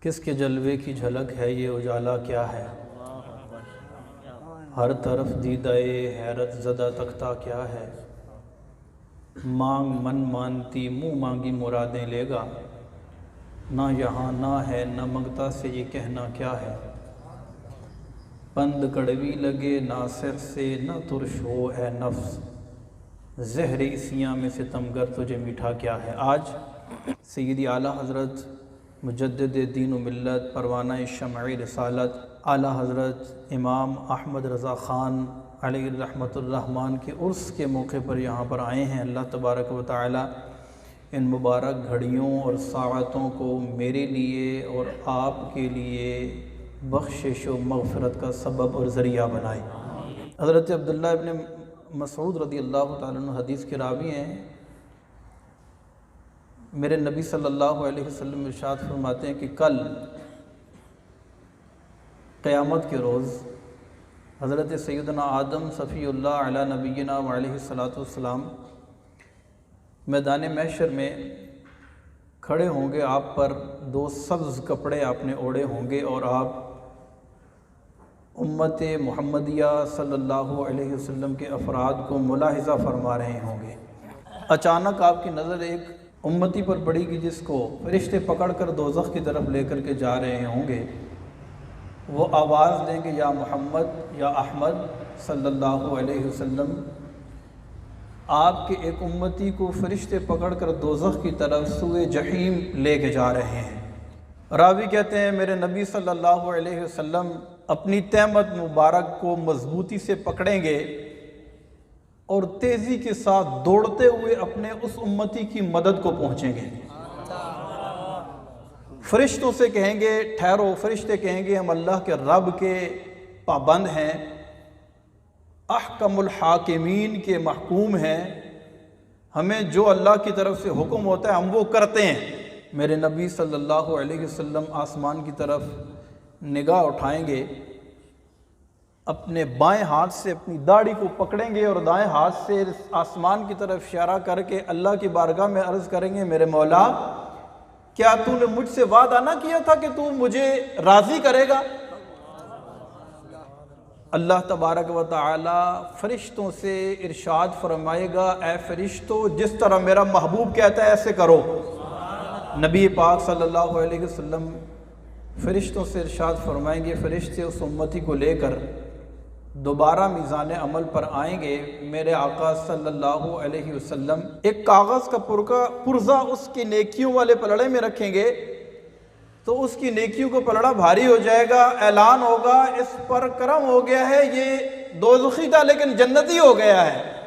किसके जलवे की झलक है ये उजाला क्या है, हर तरफ दीदाए हैरत ज़दा तख्ता क्या है। मांग मन मानती मुँह मांगी मुरादें लेगा, ना यहाँ ना है ना मंगता से ये कहना क्या है। पंद कड़वी लगे नासिर से न तुर्श हो है नफ्स, ज़हर इसियाँ में सितमगर तुझे मीठा क्या है। आज सैयदी आला हज़रत मुजद्दिद दीन व मिल्लत परवाना शमअ रिसालत आला हज़रत इमाम अहमद रज़ा ख़ान अलैहि रहमतुर रहमान के उर्स के मौके पर यहाँ पर आए हैं। अल्लाह तबारक व तआला इन मुबारक घड़ियों और साअतों को मेरे लिए और आपके लिए बख्शिश व मग़फ़िरत का सबब और ज़रिया बनाए। हज़रत अब्दुल्लाह इब्न मसऊद रज़ी अल्लाह तआला अन्हु हदीस के रावी हैं। मेरे नबी सल्लल्लाहु अलैहि वसल्लम इरशाद फरमाते हैं कि कल क़यामत के रोज़ हज़रत सैयदना आदम सफ़ीउल्लाह अला नबीना व अलैहि सलातु वस्सलाम मैदान महशर में खड़े होंगे। आप पर दो सब्ज़ कपड़े आपने ओढ़े होंगे और आप उम्मत मुहम्मदिया सल्लल्लाहु अलैहि वसल्लम के अफराद को मुलाहिज़ा फरमा रहे होंगे। अचानक आपकी नज़र एक उम्मती पर पड़ेगी जिसको फरिश्ते पकड़ कर दोज़ख की तरफ लेकर के जा रहे होंगे। वो आवाज़ देंगे या मोहम्मद या अहमद सल्लल्लाहु अलैहि वसल्लम, आपके एक उम्मती को फरिश्ते पकड़ कर दोज़ख की तरफ सूए जहीम लेके जा रहे हैं। रावी कहते हैं मेरे नबी सल्लल्लाहु अलैहि वसल्लम अपनी तहमत मुबारक को मजबूती से पकड़ेंगे और तेज़ी के साथ दौड़ते हुए अपने उस उम्मती की मदद को पहुँचेंगे। फरिश्तों से कहेंगे ठहरो, फरिश्ते कहेंगे हम अल्लाह के रब के पाबंद हैं, अहकमुल हाकिमीन के महकूम हैं, हमें जो अल्लाह की तरफ से हुक्म होता है हम वो करते हैं। मेरे नबी सल्लल्लाहु अलैहि वसल्लम आसमान की तरफ निगाह उठाएंगे, अपने बाएं हाथ से अपनी दाढ़ी को पकड़ेंगे और दाएं हाथ से आसमान की तरफ इशारा करके अल्लाह की बारगाह में अर्ज़ करेंगे मेरे मौला क्या तूने मुझसे वादा ना किया था कि तू मुझे राज़ी करेगा। अल्लाह तबारक व तआला फरिश्तों से इरशाद फरमाएगा ए फरिश्तों जिस तरह मेरा महबूब कहता है ऐसे करो। नबी पाक सल्लल्लाहु अलैहि वसल्लम फरिश्तों से इरशाद फरमाएंगे, फरिश्ते उस उम्मती को लेकर दोबारा मीज़ान अमल पर आएंगे। मेरे आका सल्लल्लाहु अलैहि वसल्लम एक कागज़ का पुर्जा उसकी नेकियों वाले पलड़े में रखेंगे तो उसकी नेकियों को पलड़ा भारी हो जाएगा। ऐलान होगा इस पर करम हो गया है, ये दोज़खी था लेकिन जन्नती हो गया है।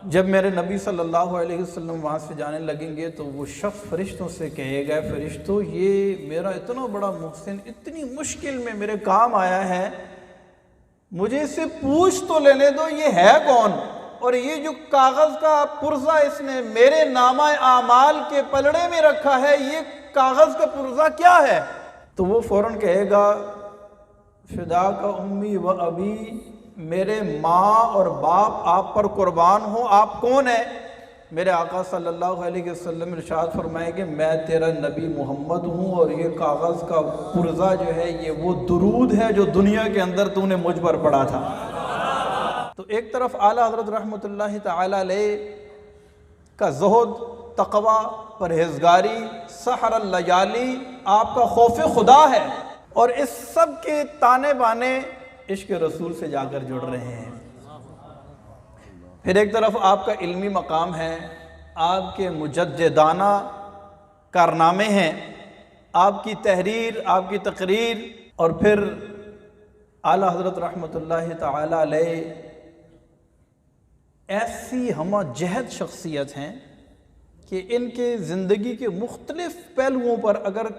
जब मेरे नबी सल्लल्लाहु अलैहि वसल्लम वहाँ से जाने लगेंगे तो वो शख्स फरिश्तों से कहेगा फरिश्तों ये मेरा इतना बड़ा मुहसिन इतनी मुश्किल में मेरे काम आया है, मुझे इससे पूछ तो लेने दो ये है कौन, और ये जो कागज़ का पुर्जा इसने मेरे नामा आमाल के पलड़े में रखा है ये कागज़ का पुर्जा क्या है। तो वो फ़ौरन कहेगा फिदा का उम्मी व अबी, मेरे माँ और बाप आप पर कुर्बान हो, आप कौन है। मेरे आका सल्लल्लाहु अलैहि वसल्लम इरशाद फरमाएंगे मैं तेरा नबी मोहम्मद हूँ और ये कागज़ का पुर्जा जो है ये वो दुरूद है जो दुनिया के अंदर तूने मुझ पर पढ़ा था। तो एक तरफ आला हज़रत रहमतुल्लाहि तआला अलैह का ज़ुहद, तक़वा, परहेज़गारी, सहर लयाली, आपका खौफ खुदा है, और इस सब के ताने बाने इश्क़ रसूल से जाकर जुड़ रहे हैं। फिर एक तरफ आपका इल्मी मकाम है, आपके मुजद्दिदाना कारनामे हैं, आपकी तहरीर, आपकी तकरीर, और फिर आला हज़रत रहमतुल्लाहि तआला अलैह ऐसी हम जहद शख्सियत हैं कि इनके ज़िंदगी के मुख्तलिफ़ पहलुओं पर अगर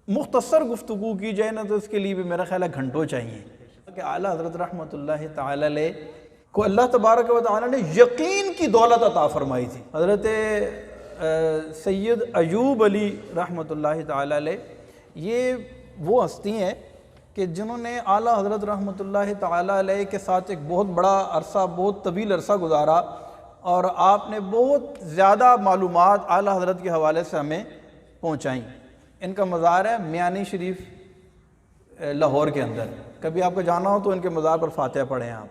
मुख्तसर गुफ्तगू की जाए ना तो इसके लिए भी मेरा ख्याल है घंटों चाहिए। कि आला हज़रत रहमतुल्लाहि तआला अलैह को अल्लाह तबारक व तआला ने यकीन की दौलत अता फरमाई थी। हज़रत सैयद अयूब अली रहमतुल्लाहि तआला अलैह ये वो हस्ती हैं कि जिन्होंने आला हज़रत रहमतुल्लाहि तआला अलैह के साथ एक बहुत बड़ा अरसा, बहुत तवील अरसा गुजारा, और आपने बहुत ज़्यादा मालूमात आला हज़रत के हवाले से हमें पहुँचाई। इनका मज़ार है मियानी शरीफ लाहौर के अंदर। कभी आपको जाना हो तो इनके मज़ार पर फातिहा पढ़ें आप,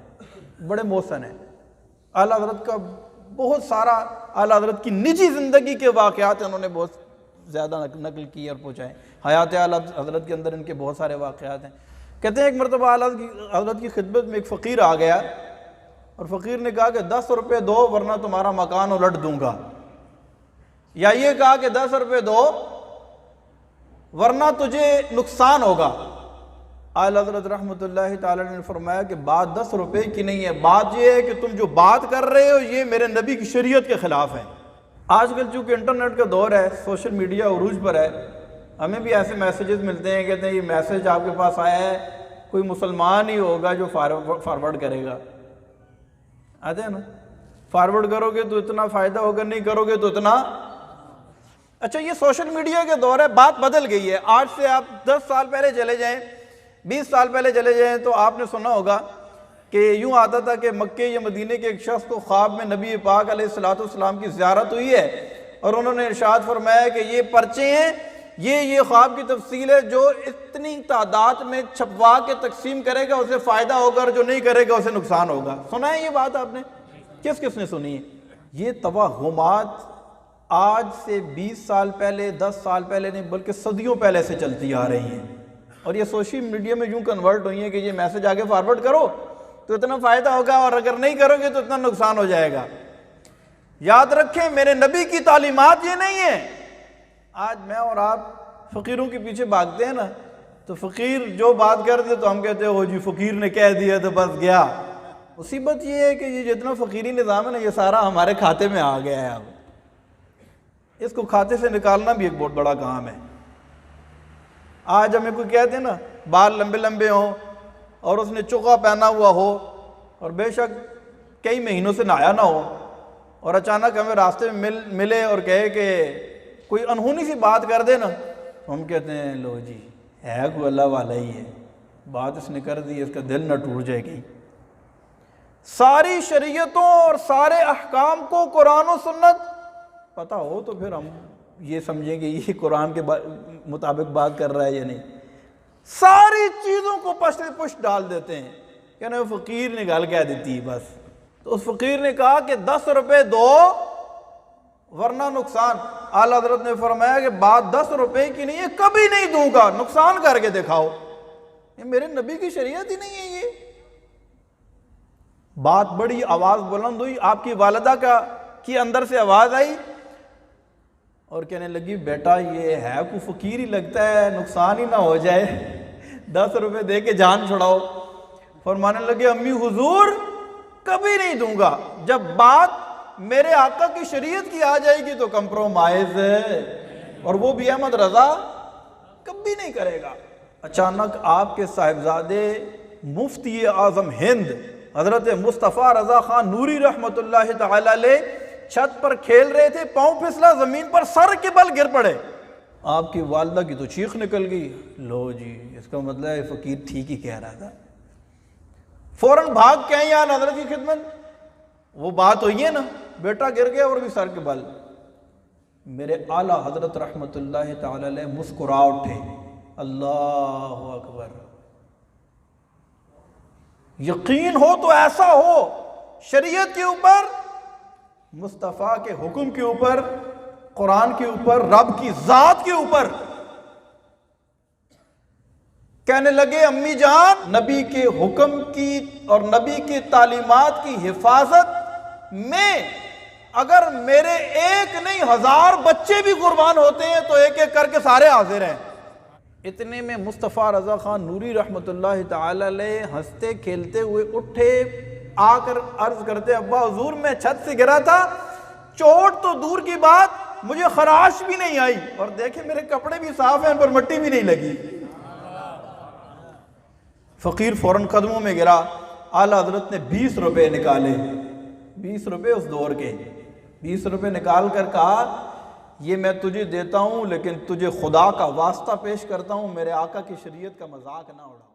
बड़े मोहसन हैं। आला हज़रत का बहुत सारा, आला हज़रत की निजी ज़िंदगी के वाक़यात उन्होंने बहुत ज़्यादा नकल की और पहुँचाएँ। हयात आला हज़रत के अंदर इनके बहुत सारे वाक़यात हैं। कहते हैं एक मरतबा आला हज़रत की खिदमत में एक फ़कीर आ गया और फ़कीर ने कहा कि 10 रुपये दो वरना तुम्हारा मकान उलट दूंगा, या ये कहा कि 10 रुपये दो वरना तुझे नुकसान होगा। आला हज़रत रहमतुल्लाहि ताला ने फरमाया कि बात 10 रुपये की नहीं है, बात ये है कि तुम जो बात कर रहे हो ये मेरे नबी की शरीयत के ख़िलाफ़ है। आजकल चूँकि इंटरनेट का दौर है, सोशल मीडिया उरूज पर है, हमें भी ऐसे मैसेजेस मिलते हैं, कहते हैं ये मैसेज आपके पास आया है, कोई मुसलमान ही होगा जो फॉरवर्ड करेगा। आते हैं ना, फॉरवर्ड करोगे तो इतना फ़ायदा होगा, नहीं करोगे तो इतना। अच्छा, ये सोशल मीडिया के दौर है, बात बदल गई है। आज से आप 10 साल पहले चले जाएं, 20 साल पहले चले जाएं तो आपने सुना होगा कि यूँ आता था कि मक्के या मदीने के एक शख्स को ख्वाब में नबी पाक अलैहिस्सलाम की ज़ियारत हुई है और उन्होंने इरशाद फरमाया कि ये पर्चे हैं, ये ख्वाब की तफसील है, जो इतनी तादाद में छपवा के तकसीम करेगा उसे फ़ायदा होगा और जो नहीं करेगा उसे नुकसान होगा। सुना है ये बात आपने? किस किसने सुनी है? ये तवहुमात आज से 20 साल पहले, 10 साल पहले नहीं बल्कि सदियों पहले से चलती आ रही हैं और ये सोशल मीडिया में यूँ कन्वर्ट हुई है कि ये मैसेज आगे फॉरवर्ड करो तो इतना फ़ायदा होगा और अगर नहीं करोगे तो इतना नुकसान हो जाएगा। याद रखें, मेरे नबी की तालीमात ये नहीं है। आज मैं और आप फ़कीरों के पीछे भागते हैं ना, तो फ़कीर जो बात कर दे तो हम कहते हैं ओ जी फ़कीर ने कह दिया तो बस गया। मुसीबत ये है कि ये जितना फ़कीरी निज़ाम है ना, ये सारा हमारे खाते में आ गया है। अब इसको खाते से निकालना भी एक बहुत बड़ा काम है। आज हमें कोई कहते हैं ना, बाल लंबे लंबे हों और उसने चुका पहना हुआ हो और बेशक कई महीनों से नहाया ना हो और अचानक हमें रास्ते में मिले और कहे कि कोई अनहोनी सी बात कर दे ना, तो हम कहते हैं लो जी है कोई अल्लाह वाला ही है, बात इसने कर दी, इसका दिल न टूट जाएगी। सारी शरीयतों और सारे अहकाम को कुरान और सुन्नत पता हो तो फिर हम ये समझेंगे ये कुरान के मुताबिक बात कर रहा है या नहीं। सारी चीज़ों को पुष्ट डाल देते हैं, कहने वो फ़कीर ने गाल कह देती है बस। तो उस फ़कीर ने कहा कि 10 रुपये दो वरना नुकसान। आला हज़रत ने फरमाया कि बात 10 रुपये की नहीं है, कभी नहीं दूंगा, नुकसान करके दिखाओ। ये मेरे नबी की शरीयत ही नहीं है। ये बात बड़ी, आवाज़ बुलंद हुई, आपकी वालिदा की अंदर से आवाज़ आई और कहने लगी बेटा ये है कोई फ़कीर ही लगता है, नुकसान ही ना हो जाए, 10 रुपये दे के जान छुड़ाओ। फरमाने लगे अम्मी हुजूर कभी नहीं दूंगा, जब बात मेरे आका की शरीयत की आ जाएगी तो कंप्रोमाइज है, और वो भी अहमद रजा कभी नहीं करेगा। अचानक आपके साहिबजादे मुफ्ती आज़म हिंद हज़रत मुस्तफ़ा रज़ा ख़ान नूरी रहमतुल्लाहि तआला अलैह छत पर खेल रहे थे, पाँव फिसला, ज़मीन पर सर के बल गिर पड़े। आपकी वालिदा की तो चीख निकल गई, लो जी इसका मतलब है फ़कीर ठीक ही कह रहा था। फ़ौरन भाग के आई आला हज़रत की खिदमत, वो बात हुई है ना, बेटा गिर गया और भी सर के बल। मेरे आला हज़रत रहमतुल्लाहि तआला अलैह मुस्कुरा उठे, अल्लाह अकबर। यकीन हो तो ऐसा हो, शरीयत के ऊपर, मुस्तफ़ा के हुक्म के ऊपर, कुरान के ऊपर, रब की ज़ात के ऊपर। कहने लगे अम्मी जान नबी के हुक्म की और नबी की तालीमात की हिफाजत में अगर मेरे एक नहीं 1000 बच्चे भी कुर्बान होते हैं तो एक एक करके सारे हाजिर हैं। इतने में मुस्तफ़ा रज़ा ख़ान नूरी रहमतुल्लाहि तआला अलैह हंसते खेलते हुए उठे, आकर अर्ज करते अब्बा हुजूर मैं छत से गिरा था, चोट तो दूर की बात मुझे खराश भी नहीं आई, और देखे मेरे कपड़े भी साफ हैं, पर मिट्टी भी नहीं लगी। फ़कीर फ़ौरन कदमों में गिरा। आला हज़रत ने 20 रुपये निकाले, 20 रुपये उस दौर के, 20 रुपये निकाल कर कहा ये मैं तुझे देता हूँ, लेकिन तुझे खुदा का वास्ता पेश करता हूँ, मेरे आका की शरीयत का मजाक ना उड़ा।